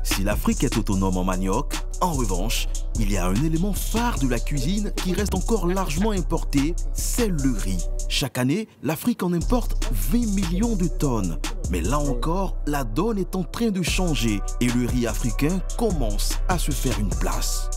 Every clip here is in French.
Si l'Afrique est autonome en manioc, en revanche, il y a un élément phare de la cuisine qui reste encore largement importé, c'est le riz. Chaque année, l'Afrique en importe 20 millions de tonnes. Mais là encore, la donne est en train de changer et le riz africain commence à se faire une place.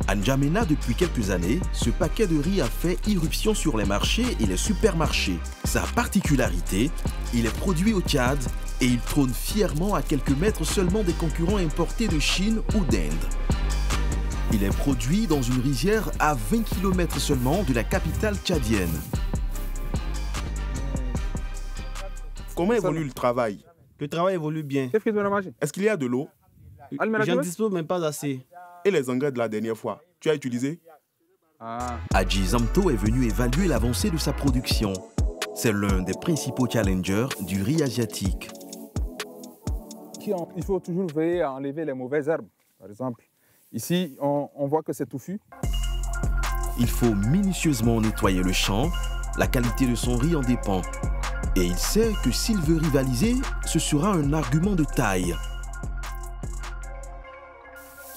À N'Djamena, depuis quelques années, ce paquet de riz a fait irruption sur les marchés et les supermarchés. Sa particularité, il est produit au Tchad et il trône fièrement à quelques mètres seulement des concurrents importés de Chine ou d'Inde. Il est produit dans une rizière à 20 km seulement de la capitale tchadienne. Comment évolue le travail? Le travail évolue bien. Est-ce qu'il y a de l'eau? J'en dispose même pas assez. Et les engrais de la dernière fois, tu as utilisé? Hadji Zamto est venu évaluer l'avancée de sa production. C'est l'un des principaux challengers du riz asiatique. Il faut toujours veiller à enlever les mauvaises herbes. Par exemple, ici, on voit que c'est touffu. Il faut minutieusement nettoyer le champ. La qualité de son riz en dépend. Et il sait que s'il veut rivaliser, ce sera un argument de taille.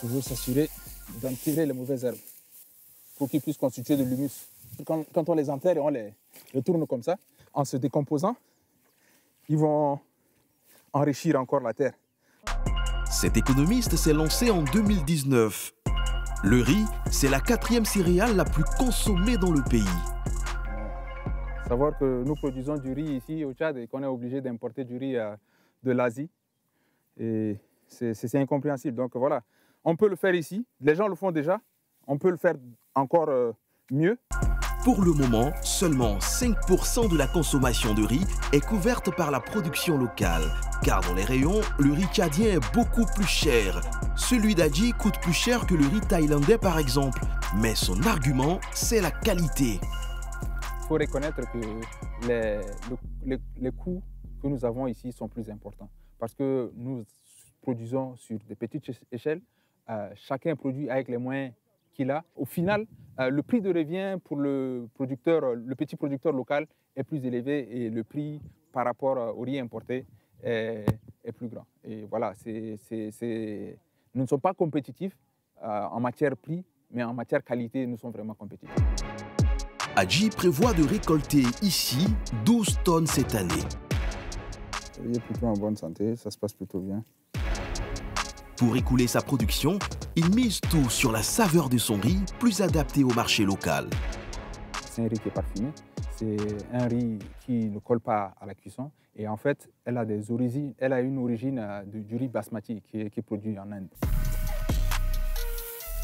Toujours s'assurer d'enterrer les mauvaises herbes pour qu'ils puissent constituer de l'humus. Quand on les enterre et on les tourne comme ça, en se décomposant, ils vont enrichir encore la terre. Cet économiste s'est lancé en 2019. Le riz, c'est la 4e céréale la plus consommée dans le pays. Savoir que nous produisons du riz ici au Tchad et qu'on est obligé d'importer du riz de l'Asie, et c'est incompréhensible. Donc voilà, on peut le faire ici, les gens le font déjà, on peut le faire encore mieux. Pour le moment, seulement 5% de la consommation de riz est couverte par la production locale. Car dans les rayons, le riz tchadien est beaucoup plus cher. Celui d'Hadji coûte plus cher que le riz thaïlandais par exemple. Mais son argument, c'est la qualité. Il faut reconnaître que les coûts que nous avons ici sont plus importants. Parce que nous produisons sur des petites échelles. Chacun produit avec les moyens qu'il a. Au final, le prix de revient pour le petit producteur local est plus élevé et le prix par rapport au riz importé est plus grand. Et voilà, nous ne sommes pas compétitifs en matière prix, mais en matière qualité, nous sommes vraiment compétitifs. Hadji prévoit de récolter ici 12 tonnes cette année. Il est plutôt en bonne santé, ça se passe plutôt bien. Pour écouler sa production, il mise tout sur la saveur de son riz, plus adapté au marché local. C'est un riz qui est parfumé, c'est un riz qui ne colle pas à la cuisson. Et en fait, elle a une origine du riz basmati qui est produit en Inde.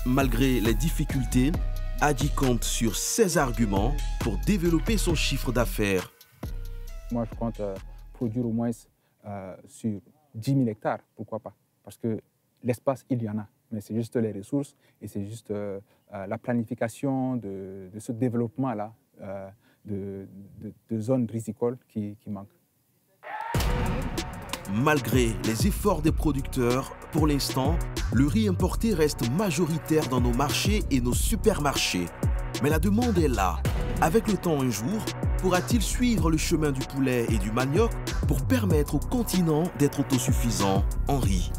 Malgré les difficultés, Hadji compte sur ses arguments pour développer son chiffre d'affaires. Moi, je compte produire au moins sur 10 000 hectares, pourquoi pas. Parce que l'espace, il y en a, mais c'est juste les ressources et c'est juste la planification de ce développement-là de zones rizicoles qui manque. Malgré les efforts des producteurs, pour l'instant, le riz importé reste majoritaire dans nos marchés et nos supermarchés. Mais la demande est là. Avec le temps un jour, pourra-t-il suivre le chemin du poulet et du manioc pour permettre au continent d'être autosuffisant en riz ?